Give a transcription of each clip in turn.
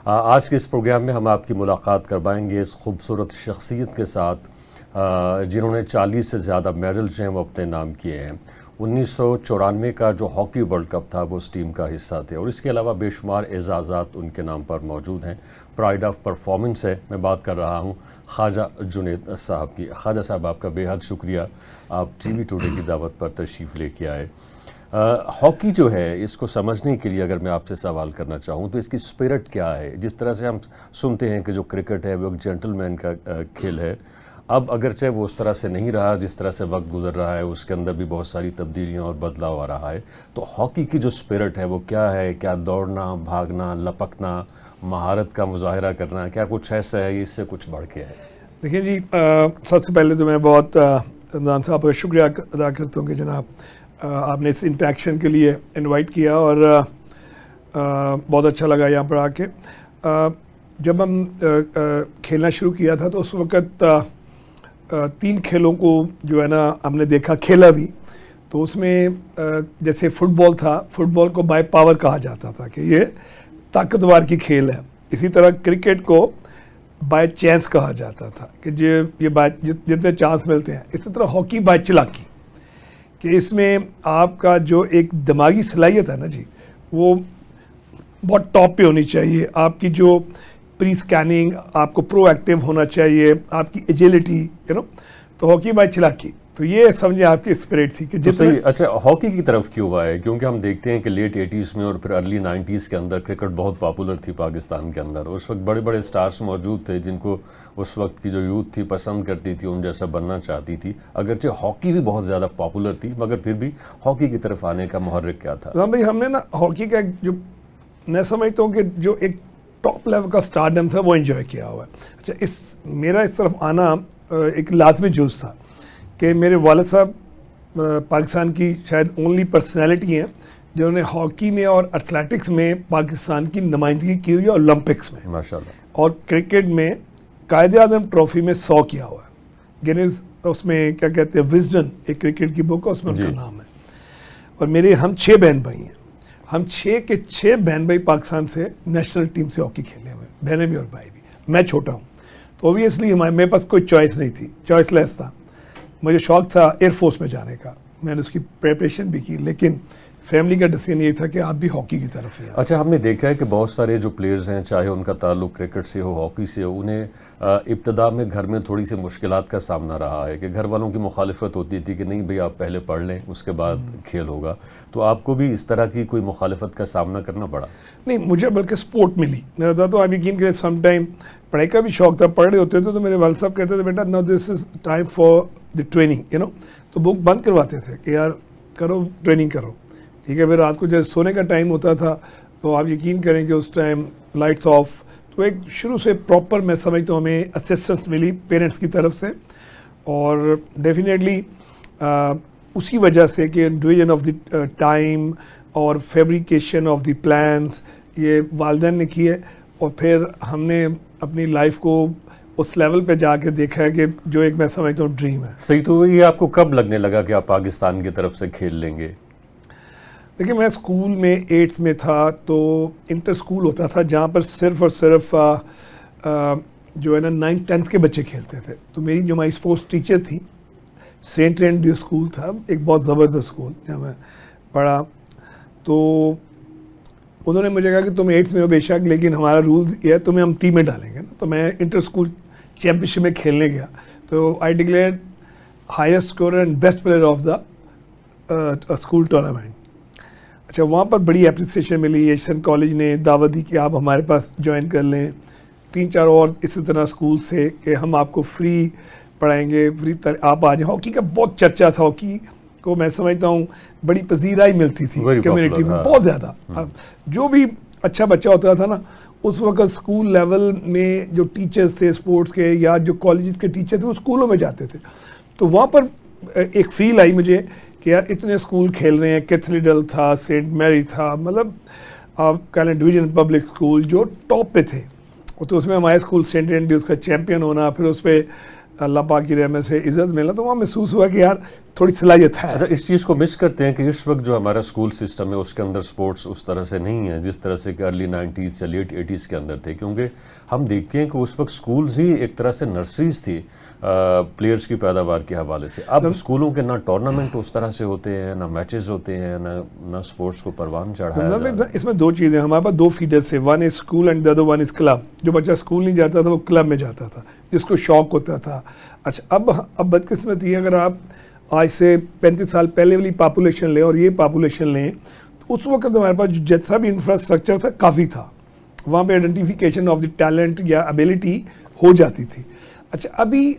آج کے اس پروگرام میں ہم آپ کی ملاقات کروائیں گے اس خوبصورت شخصیت کے ساتھ جنہوں نے 40 سے زیادہ میڈلز ہیں وہ اپنے نام کیے ہیں۔ 1994 کا جو ہاکی ورلڈ کپ تھا وہ اس ٹیم کا حصہ تھے، اور اس کے علاوہ بے شمار اعزازات ان کے نام پر موجود ہیں۔ پرائڈ آف پرفارمنس ہے، میں بات کر رہا ہوں خواجہ جنید صاحب کی۔ خواجہ صاحب، آپ کا بے حد شکریہ، آپ ٹی وی ٹوڈے کی دعوت پر تشریف لے کے آئے۔ ہاکی جو ہے، اس کو سمجھنے کے لیے اگر میں آپ سے سوال کرنا چاہوں تو اس کی اسپرٹ کیا ہے؟ جس طرح سے ہم سنتے ہیں کہ جو کرکٹ ہے وہ ایک جینٹل مین کا کھیل ہے، اب اگرچہ وہ اس طرح سے نہیں رہا، جس طرح سے وقت گزر رہا ہے اس کے اندر بھی بہت ساری تبدیلیاں اور بدلاؤ آ رہا ہے، تو ہاکی کی جو اسپرٹ ہے وہ کیا ہے؟ کیا دوڑنا، بھاگنا، لپکنا، مہارت کا مظاہرہ کرنا، کیا کچھ ایسا ہے، اس سے کچھ بڑھ کے ہے؟ دیکھیں جی، سب سے پہلے تو میں بہت رمضان صاحب کا شکریہ ادا کرتا ہوں کہ جناب آپ نے اس انٹریکشن کے لیے انوائٹ کیا، اور بہت اچھا لگا یہاں پر آ کے۔ جب ہم کھیلنا شروع کیا تھا تو اس وقت 3 کھیلوں کو جو ہے نا ہم نے دیکھا، کھیلا بھی۔ تو اس میں جیسے فٹ بال تھا، فٹ بال کو بائی پاور کہا جاتا تھا کہ یہ طاقتور کی کھیل ہے۔ اسی طرح کرکٹ کو بائی چانس کہا جاتا تھا کہ یہ جتنے چانس ملتے ہیں۔ اسی طرح ہاکی بائی چلاکی، کہ اس میں آپ کا جو ایک دماغی صلاحیت ہے نا جی، وہ بہت ٹاپ پہ ہونی چاہیے۔ آپ کی جو پری سکیننگ، آپ کو پرو ایکٹیو ہونا چاہیے، آپ کی ایجیلٹی، تو ہاکی بائی چلاکی، تو یہ سمجھے آپ کی اسپرٹ تھی کہ اچھا، ہاکی کی طرف کیوں آئے؟ کیونکہ ہم دیکھتے ہیں کہ لیٹ 80s میں اور پھر ارلی 90s کے اندر کرکٹ بہت پاپولر تھی پاکستان کے اندر، اس وقت بڑے بڑے سٹارز موجود تھے جن کو اس وقت کی جو یوتھ تھی پسند کرتی تھی، ان جیسا بننا چاہتی تھی۔ اگرچہ ہاکی بھی بہت زیادہ پاپولر تھی، مگر پھر بھی ہاکی کی طرف آنے کا محرک کیا تھا؟ بھائی ہم نے نا ہاکی کا جو میں سمجھتا ہوں کہ جو ایک ٹاپ لیول کا سٹارڈم تھا وہ انجوائے کیا ہوا ہے۔ اچھا، میرا اس طرف آنا ایک لازمی جز تھا کہ میرے والد صاحب پاکستان کی شاید اونلی پرسنالٹی ہیں جنہوں نے ہاکی میں اور ایتھلیٹکس میں پاکستان کی نمائندگی کی ہوئی ہے، اولمپکس میں ماشاءاللہ، اور کرکٹ میں قائد اعظم ٹرافی میں 100 کیا ہوا ہے۔ گینز اس میں کیا کہتے ہیں، وزڈن ایک کرکٹ کی بک ہے، اس میں ان کا نام ہے۔ اور ہم 6 بہن بھائی ہیں، ہم 6 کے 6 بہن بھائی پاکستان سے نیشنل ٹیم سے ہاکی کھیلے ہوئے، بہنیں بھی اور بھائی بھی۔ میں چھوٹا ہوں تو اوبویسلی میرے پاس کوئی چوائس نہیں تھی، چوائس لیس تھا۔ مجھے شوق تھا ایئر فورس میں جانے کا، میں نے اس کی پریپریشن بھی کی، لیکن فیملی کا ڈیسیژن یہ تھا کہ آپ بھی ہاکی کی طرف ہیں۔ اچھا، ہم نے دیکھا ہے کہ بہت سارے جو پلیئرز ہیں، چاہے ان کا تعلق کرکٹ سے ہو، ہاکی سے ہو، انہیں ابتدا میں گھر میں تھوڑی سی مشکلات کا سامنا رہا ہے کہ گھر والوں کی مخالفت ہوتی تھی کہ نہیں بھئی آپ پہلے پڑھ لیں اس کے بعد کھیل ہوگا، تو آپ کو بھی اس طرح کی کوئی مخالفت کا سامنا کرنا پڑا؟ نہیں، مجھے بلکہ سپورٹ ملی۔ میں بتاتا ہوں، آپ یقین کریں، سم ٹائم پڑھائی کا بھی شوق تھا، پڑھ رہے ہوتے تھے تو میرے والد صاحب کہتے تھے بیٹا no this is time for the training, تو بک بند کرواتے تھے کہ یار کرو ٹریننگ کرو، ٹھیک ہے۔ پھر رات کو جب سونے کا ٹائم ہوتا تھا تو آپ یقین کریں کہ اس ٹائم لائٹس آف، تو ایک شروع سے پراپر میں سمجھتا ہوں ہمیں اسسٹنس ملی پیرنٹس کی طرف سے، اور ڈیفینیٹلی اسی وجہ سے کہ ڈویژن آف دی ٹائم اور فیبریکیشن آف دی پلانس یہ والدین نے کی ہے، اور پھر ہم نے اپنی لائف کو اس لیول پہ جا کے دیکھا ہے کہ جو ایک میں سمجھتا ہوں ڈریم ہے۔ صحیح، تو یہ آپ کو کب لگنے لگا کہ آپ پاکستان کی طرف سے کھیل لیں گے؟ دیکھیں، میں اسکول میں 8th میں تھا تو انٹر اسکول ہوتا تھا جہاں پر صرف اور صرف جو ہے نا 9th 10th کے بچے کھیلتے تھے۔ تو میری جو ہماری اسپورٹس ٹیچر تھی، سینٹ اینڈریو اسکول تھا، ایک بہت زبردست اسکول جہاں میں پڑھا، تو انہوں نے مجھے کہا کہ تم 8th میں ہو بے شک، لیکن ہمارا رول یہ ہے تمہیں ہم ٹیم میں ڈالیں گے نا۔ تو میں انٹر اسکول چیمپئن شپ میں کھیلنے گیا تو I declare highest scorer and best player of the school tournament. اچھا، وہاں پر بڑی اپریسیشن ملی، ایشین کالج نے دعوت دی کہ آپ ہمارے پاس جوائن کر لیں، 3-4 اور اسی طرح اسکول سے کہ ہم آپ کو فری پڑھائیں گے، فری آپ آ جائیں۔ ہاکی کا بہت چرچا تھا، ہاکی کو میں سمجھتا ہوں بڑی پذیرائی ملتی تھی کمیونٹی میں بہت زیادہ۔ جو بھی اچھا بچہ ہوتا تھا نا اس وقت اسکول لیول میں جو ٹیچرز تھے اسپورٹس کے یا جو کالجز کے ٹیچر تھے وہ اسکولوں میں جاتے تھے، تو وہاں پر ایک فیل آئی مجھے کہ یار اتنے اسکول کھیل رہے ہیں، کیتھیڈرل تھا، سینٹ میری تھا، مطلب آپ کہہ لیں ڈویژن پبلک اسکول جو ٹاپ پہ تھے، تو اس میں ہمارے اسکول سینٹ اینڈریوز کا چیمپئن ہونا، پھر اس پہ اللہ پاک کی رحمت سے عزت ملا تو وہاں محسوس ہوا کہ یار تھوڑی صلاحیت ہے. اچھا اس چیز کو مس کرتے ہیں کہ اس وقت جو ہمارا اسکول سسٹم ہے اس کے اندر سپورٹس اس طرح سے نہیں ہے جس طرح سے کہ ارلی 90s یا لیٹ 80s کے اندر تھے, کیونکہ ہم دیکھتے ہیں کہ اس وقت سکولز ہی ایک طرح سے نرسریز تھی پلیئرز کی پیداوار کے حوالے سے. اب اسکولوں کے نہ ٹورنامنٹ اس طرح سے ہوتے ہیں, نہ میچز ہوتے ہیں, نہ سپورٹس کو پروان چڑھایا جا رہا ہے. اس میں دو چیزیں, ہمارے پاس دو فیڈرز تھے, one is school and the other one is club. جو بچہ اسکول نہیں جاتا تھا وہ کلب میں جاتا تھا جس کو شوق ہوتا تھا. اچھا اب بدقسمتی ہے, اگر آپ آج سے 35 سال پہلے والی پاپولیشن لیں اور یہ پاپولیشن لیں تو اس وقت ہمارے پاس جیسا بھی انفراسٹرکچر تھا کافی تھا, وہاں پہ آئیڈینٹیفیکیشن آف دی ٹیلنٹ یا ابیلٹی ہو جاتی تھی. اچھا ابھی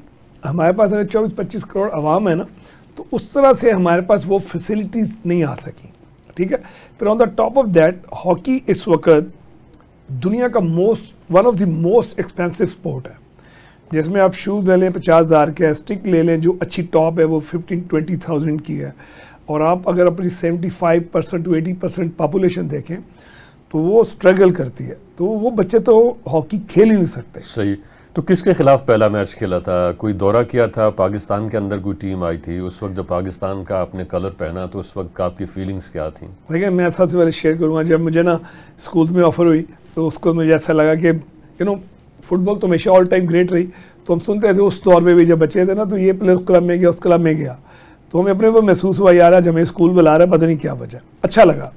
ہمارے پاس اگر 24-25 کروڑ عوام ہے نا تو اس طرح سے ہمارے پاس وہ فیسلٹیز نہیں آ سکیں, ٹھیک ہے. پھر on the top of that hockey اس وقت دنیا کا one of the most expensive sport ہے, جس میں آپ شوز لے لیں 50,000 کے, اسٹک لے لیں جو اچھی ٹاپ ہے وہ 15-20,000 کی ہے, اور آپ اگر اپنی 75% to 80% پاپولیشن دیکھیں تو وہ اسٹرگل کرتی ہے, تو وہ بچے تو ہاکی کھیل ہی نہیں سکتے. صحیح. تو کس کے خلاف پہلا میچ کھیلا تھا؟ کوئی دورہ کیا تھا؟ پاکستان کے اندر کوئی ٹیم آئی تھی اس وقت جب پاکستان کا آپ نے کلر پہنا تو اس وقت کا آپ کی فیلنگز کیا تھیں؟ دیکھیں میں سب سے پہلے شیئر کروں گا, جب مجھے نا اسکولز میں آفر ہوئی تو اس کو مجھے ایسا لگا کہ فٹ بال تو ہمیشہ آل ٹائم گریٹ رہی, تو ہم سنتے تھے اس دور میں بھی جب بچے تھے نا تو یہ پلیئر کلب میں گیا اس کلب میں گیا, تو ہمیں اپنے کو محسوس ہوا یار آج ہمیں اسکول بلا رہا ہے پتہ نہیں کیا وجہ, اچھا لگا.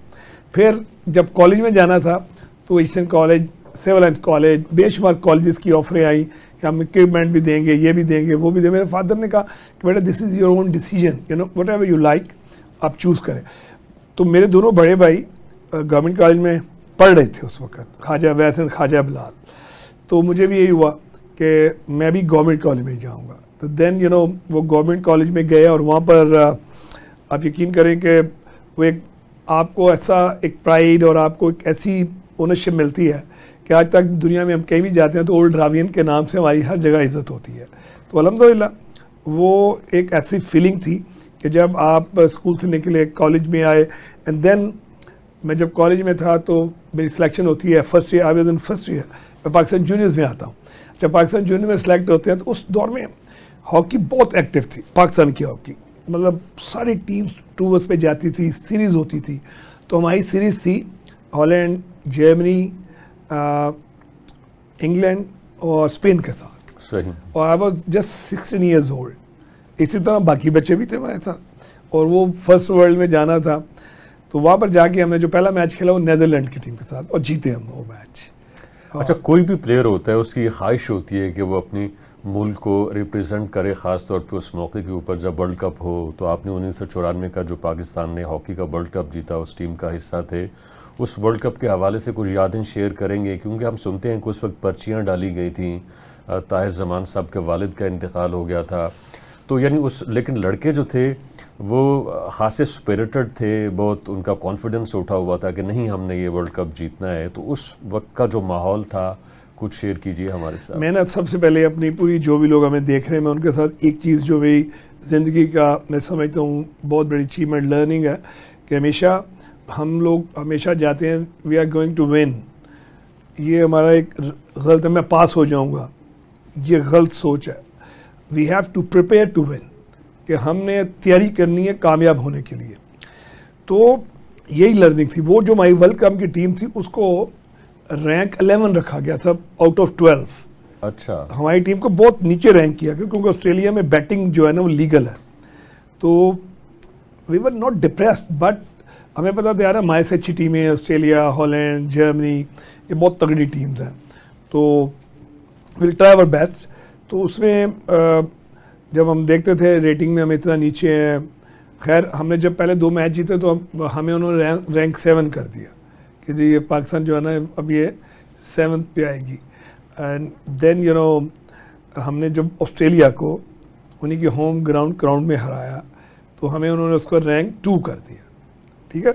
پھر جب کالج میں جانا تھا تو eastern college, civil and college, بے شمار کالجز کی آفریں آئیں کہ ہم اکوپمنٹ بھی دیں گے, یہ بھی دیں گے, وہ بھی دیں گے. میرے فادر نے کہا کہ بیٹا this is your own decision, whatever you like آپ چوز کریں. تو میرے دونوں بڑے بھائی گورنمنٹ کالج میں پڑھ رہے تھے اس وقت, خواجہ ویس اینڈ خواجہ بلال, تو مجھے بھی یہی ہوا کہ میں بھی گورنمنٹ کالج میں جاؤں گا. تو دین وہ گورنمنٹ کالج میں گئے اور وہاں پر آپ یقین کریں کہ وہ ایک آپ کو ایسا ایک پرائیڈ اور آپ کو ایک ایسی اونرشپ ملتی ہے کہ آج تک دنیا میں ہم کہیں بھی جاتے ہیں تو اولڈ راوین کے نام سے ہماری ہر جگہ عزت ہوتی ہے. تو الحمدللہ وہ ایک ایسی فیلنگ تھی کہ جب آپ اسکول سے نکلے کالج میں آئے, اینڈ دین میں جب کالج میں تھا تو میری سلیکشن ہوتی ہے first year, I was in first year, میں پاکستان جونیئرز میں آتا ہوں. جب پاکستان جونیئر میں سلیکٹ ہوتے ہیں تو اس دور میں ہاکی بہت ایکٹیو تھی, پاکستان کی ہاکی, مطلب ساری ٹیمز ٹورز پہ جاتی تھی, سیریز ہوتی تھی. تو ہماری سیریز تھی ہالینڈ, جرمنی, انگلینڈ اور اسپین کے ساتھ. صحیح. اور I was just 16 years old. اسی طرح باقی بچے بھی تھے ہمارے ساتھ, اور وہ فرسٹ ورلڈ میں جانا تھا. تو وہاں پر جا کے ہم نے جو پہلا میچ کھیلا وہ نیدرلینڈ کی ٹیم کے ساتھ, اور جیتے ہم وہ میچ. اچھا کوئی بھی پلیئر ہوتا ہے اس کی یہ خواہش ہوتی ہے کہ وہ اپنی ملک کو ریپرزینٹ کرے, خاص طور پہ اس موقع کے اوپر جب ورلڈ کپ ہو. تو آپ نے 1994 کا جو پاکستان نے ہاکی کا ورلڈ کپ جیتا اس ٹیم کا حصہ تھے, اس ورلڈ کپ کے حوالے سے کچھ یادیں شیئر کریں گے؟ کیونکہ ہم سنتے ہیں کہ اس وقت پرچیاں ڈالی گئی تھیں, طاہر زمان صاحب کے والد کا انتقال ہو گیا تھا, تو یعنی لیکن لڑکے جو تھے وہ خاصے اسپرٹڈ تھے, بہت ان کا کانفیڈنس اٹھا ہوا تھا کہ نہیں ہم نے یہ ورلڈ کپ جیتنا ہے. تو اس وقت کا جو ماحول تھا کچھ شیئر کیجیے ہمارے ساتھ. میں نے سب سے پہلے اپنی پوری جو بھی لوگ ہمیں دیکھ رہے ہیں میں ان کے ساتھ ایک چیز جو میری زندگی کا میں سمجھتا ہوں بہت بڑی اچیومنٹ لرننگ ہے کہ ہمیشہ ہم لوگ ہمیشہ جاتے ہیں we are going to win. یہ ہمارا ایک غلط ہے, میں پاس ہو جاؤں گا, یہ غلط سوچ ہے. We have to prepare to win, کہ ہم نے تیاری کرنی ہے کامیاب ہونے کے لیے. تو یہی لرننگ تھی. وہ جو ہماری ورلڈ کپ کی ٹیم تھی اس کو رینک 11 رکھا گیا تھا آؤٹ آف 12. اچھا. ہماری ٹیم کو بہت نیچے رینک کیا گیا کیونکہ آسٹریلیا میں بیٹنگ جو ہے نا وہ لیگل ہے. تو وی ور ناٹ ڈپریسڈ, بٹ ہمیں پتا تھا یار ہمارے سے اچھی ٹیمیں ہیں, آسٹریلیا, ہالینڈ, جرمنی, یہ بہت تگڑی ٹیمز ہیں. تو ویل ٹرائی اور بیسٹ. تو اس میں جب ہم دیکھتے تھے ریٹنگ میں ہم اتنا نیچے ہیں, خیر ہم نے جب پہلے 2 میچ جیتے تو ہمیں انہوں نے رینک 7 کر دیا کہ جی یہ پاکستان جو ہے نا اب یہ 7th پہ آئے گی. اینڈ دین ہم نے جب آسٹریلیا کو انہیں کے ہوم گراؤنڈ میں ہرایا تو ہمیں انہوں نے اس کو رینک 2 کر دیا. ٹھیک ہے,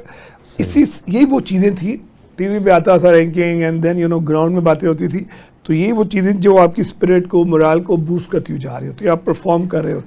یہی وہ چیزیں تھیں. ٹی وی پہ آتا تھا رینکنگ, اینڈ دین گراؤنڈ میں باتیں ہوتی تھی. تو یہی وہ چیزیں جو آپ کی اسپرٹ کو, morale کو بوسٹ کرتی ہوئی جا رہی ہوتی ہے, آپ پرفارم کر رہے ہوتے ہیں.